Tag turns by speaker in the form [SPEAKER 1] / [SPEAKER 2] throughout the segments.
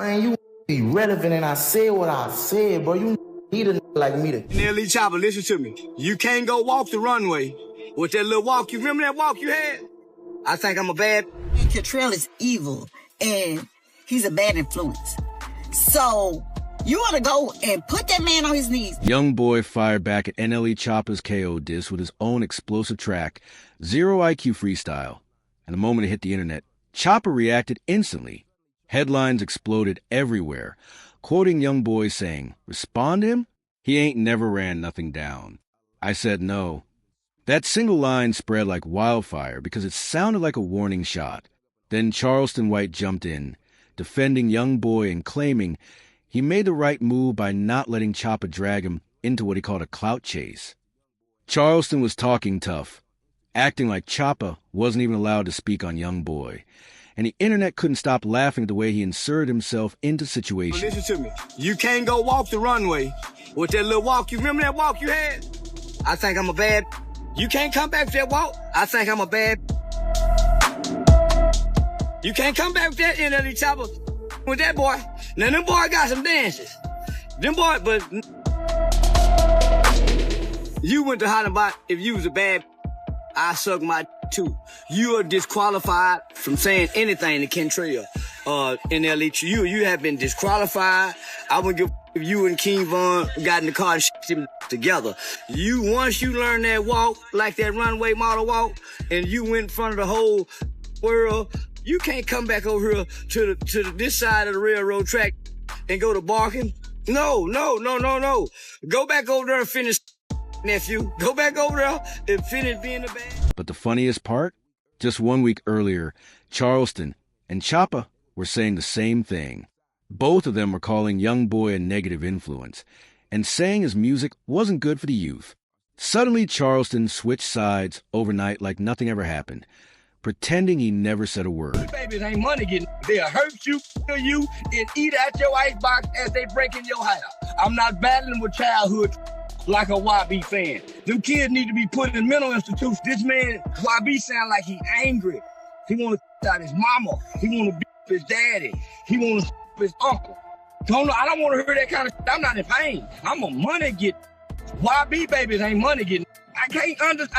[SPEAKER 1] Man, you be relevant, and I said what I said, bro. You need a like me to.
[SPEAKER 2] Nelly Chopper, listen to me. You can't go walk the runway with that little walk. You remember that walk you had? I think I'm a bad.
[SPEAKER 3] Catrell is evil, and he's a bad influence. So you want to go and put that man on his knees.
[SPEAKER 4] Young Boy fired back at NLE Choppa's KO diss with his own explosive track, Zero IQ Freestyle. And the moment it hit the internet, Choppa reacted instantly. Headlines exploded everywhere, quoting Young Boy saying, "Respond him? He ain't never ran nothing down." I said no. That single line spread like wildfire because it sounded like a warning shot. Then Charleston White jumped in, defending Young Boy and claiming he made the right move by not letting Choppa drag him into what he called a clout chase. Charleston was talking tough, acting like Choppa wasn't even allowed to speak on Young Boy. And the internet couldn't stop laughing at the way he inserted himself into situations.
[SPEAKER 2] Listen to me. You can't go walk the runway with that little walk. You remember that walk you had? I think I'm a bad. You can't come back with that walk. I think I'm a bad. You can't come back with that NLE Choppa with that boy. Now them boy got some dances. Them boy, but you went to Hollywood. If you was a bad, I suck my too. You are disqualified from saying anything to Kentrell. NLE, you have been disqualified. I would give if you and King Von got in the car and shit together. Once you learn that walk, like that runway model walk, and you went in front of the whole world, you can't come back over here to this side of the railroad track and go to barking. No. Go back over there and finish, nephew. Go back over there and finish being the bad.
[SPEAKER 4] But the funniest part? Just 1 week earlier, Charleston and Choppa were saying the same thing. Both of them were calling Young Boy a negative influence and saying his music wasn't good for the youth. Suddenly, Charleston switched sides overnight like nothing ever happened, pretending he never said a word.
[SPEAKER 2] Babies ain't money getting. They'll hurt you, kill you, and eat out your icebox as they break in your house. I'm not battling with childhood like a YB fan. Them kids need to be put in mental institutions. This man, YB, sound like he angry. He want to out his mama. He want to beat his daddy. He want to his uncle. I don't want to hear that kind of shit. I'm not in pain. I'm a money get. YB babies ain't money getting. I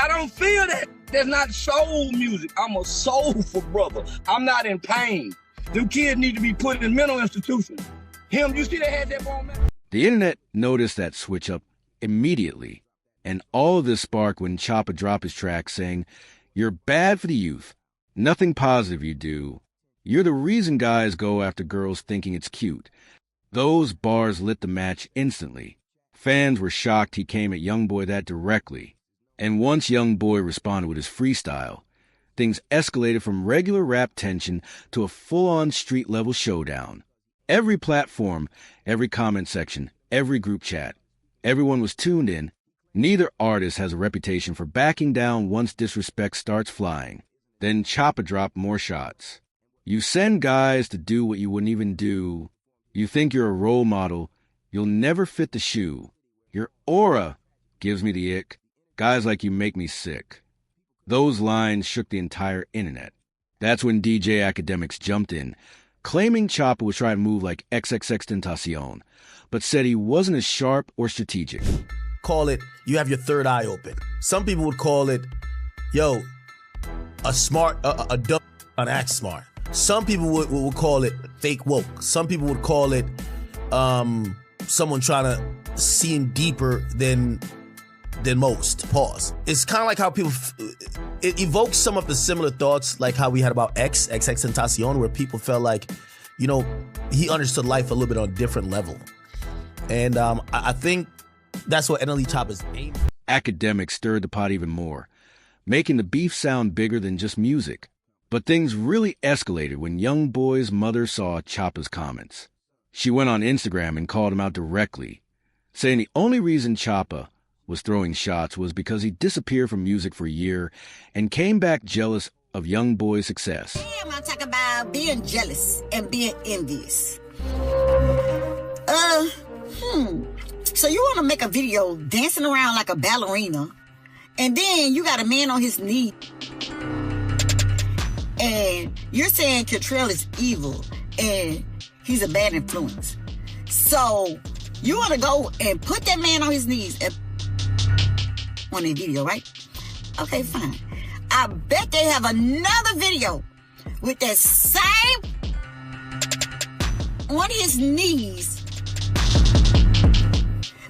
[SPEAKER 2] don't feel that. That's not soul music. I'm a soulful brother. I'm not in pain. Them kids need to be put in mental institutions. You see they had that bone man?
[SPEAKER 4] The internet noticed that switch up immediately, and all of this sparked when Choppa dropped his track saying, "You're bad for the youth. Nothing positive you do. You're the reason guys go after girls thinking it's cute." Those bars lit the match instantly. Fans were shocked he came at Young Boy that directly. And once Young Boy responded with his freestyle, things escalated from regular rap tension to a full-on street-level showdown. Every platform, every comment section, every group chat, everyone was tuned in. Neither artist has a reputation for backing down once disrespect starts flying. Then Choppa dropped more shots. You send guys to do what you wouldn't even do. You think you're a role model. You'll never fit the shoe. Your aura gives me the ick. Guys like you make me sick. Those lines shook the entire internet. That's when DJ Academics jumped in, claiming Choppa was trying to move like XXXTentacion, but said he wasn't as sharp or strategic.
[SPEAKER 5] Call it, you have your third eye open. Some people would call it, a dumb, an act smart. Some people would call it fake woke. Some people would call it someone trying to seem deeper than most. Pause. It's kind of like how people, it evokes some of the similar thoughts like how we had about XXXTentacion, where people felt like, he understood life a little bit on a different level. And I think that's what NLE Choppa's aim.
[SPEAKER 4] Academics stirred the pot even more, making the beef sound bigger than just music. But things really escalated when Young Boy's mother saw Choppa's comments. She went on Instagram and called him out directly, saying the only reason Choppa was throwing shots was because he disappeared from music for a year and came back jealous of Young Boy's success.
[SPEAKER 3] I'm gonna talk about being jealous and being envious. So you want to make a video dancing around like a ballerina, and then you got a man on his knee, and you're saying Catrell is evil, and he's a bad influence. So you want to go and put that man on his knees on a video, right? Okay, fine. I bet they have another video with that same on his knees.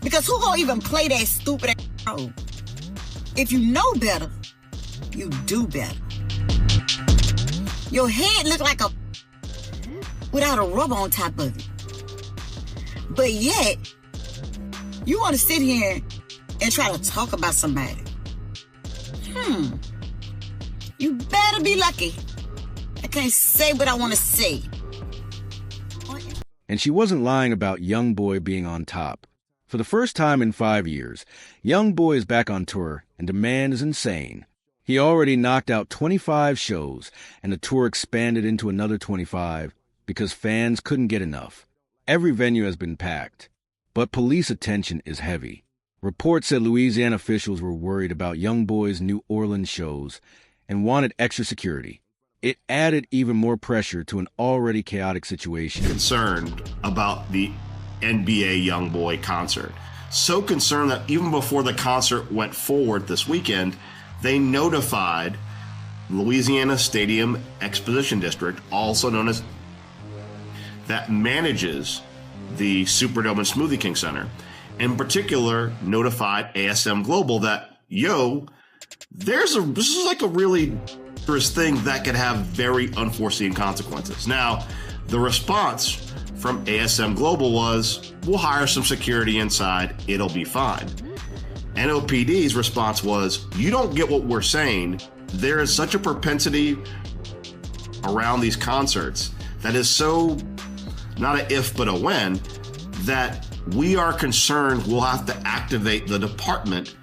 [SPEAKER 3] Because who gonna even play that stupid role? If you know better, you do better. Your head look like a without a rubber on top of it. But yet, you want to sit here and try to talk about somebody. You better be lucky. I can't say what I want to say.
[SPEAKER 4] And she wasn't lying about Youngboy being on top. For the first time in 5 years, Youngboy is back on tour, and demand is insane. He already knocked out 25 shows, and the tour expanded into another 25 because fans couldn't get enough. Every venue has been packed, but police attention is heavy. Reports said Louisiana officials were worried about Youngboy's New Orleans shows and wanted extra security. It added even more pressure to an already chaotic situation.
[SPEAKER 6] Concerned about the NBA Youngboy concert. So concerned that even before the concert went forward this weekend, they notified Louisiana Stadium Exposition District, also known as that manages the Superdome and Smoothie King Center. In particular, notified ASM Global that, this is like a really dangerous thing that could have very unforeseen consequences. Now, the response from ASM Global was, we'll hire some security inside, it'll be fine. NOPD's response was, you don't get what we're saying. There is such a propensity around these concerts that is so not an if but a when, that we are concerned we'll have to activate the department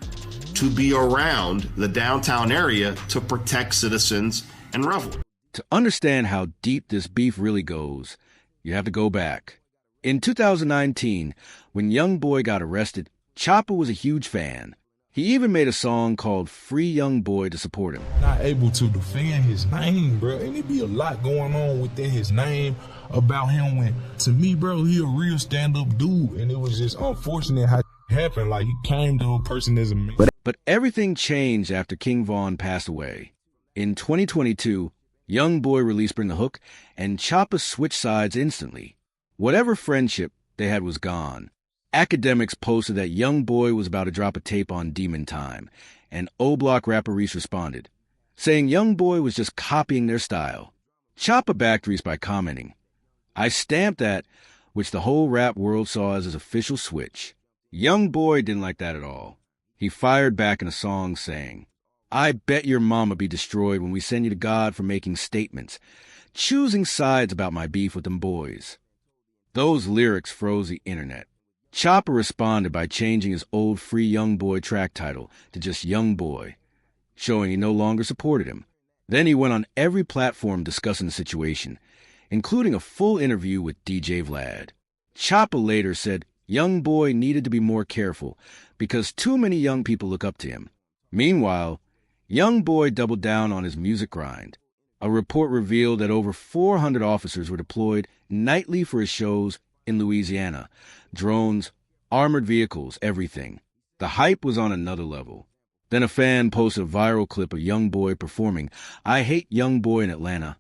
[SPEAKER 6] to be around the downtown area to protect citizens and revelers.
[SPEAKER 4] To understand how deep this beef really goes, you have to go back. In 2019, when Youngboy got arrested, Choppa was a huge fan. He even made a song called Free Youngboy to support him.
[SPEAKER 7] Not able to defend his name, bro. And it be a lot going on within his name about him when, to me, bro, he a real stand-up dude. And it was just unfortunate how it happened. Like, he came to a person as a man.
[SPEAKER 4] But everything changed after King Von passed away. In 2022, Youngboy released Bring the Hook, and Choppa switched sides instantly. Whatever friendship they had was gone. Academics posted that Youngboy was about to drop a tape on Demon Time, and O-Block rapper Reese responded, saying Youngboy was just copying their style. Choppa backed Reese by commenting, I stamped that, which the whole rap world saw as his official switch. Youngboy didn't like that at all. He fired back in a song saying, I bet your mama be destroyed when we send you to God for making statements, choosing sides about my beef with them boys. Those lyrics froze the internet. Choppa responded by changing his old Free Youngboy track title to just Youngboy, showing he no longer supported him. Then he went on every platform discussing the situation, including a full interview with DJ Vlad. Choppa later said Youngboy needed to be more careful because too many young people look up to him. Meanwhile, Youngboy doubled down on his music grind. A report revealed that over 400 officers were deployed nightly for his shows in Louisiana. Drones, armored vehicles, everything. The hype was on another level. Then a fan posted a viral clip of Youngboy performing I Hate Youngboy in Atlanta,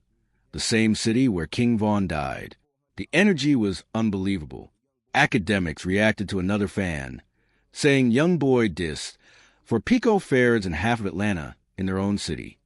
[SPEAKER 4] the same city where King Von died. The energy was unbelievable. Academics reacted to another fan, saying Youngboy dissed for Pico Fairs in half of Atlanta in their own city.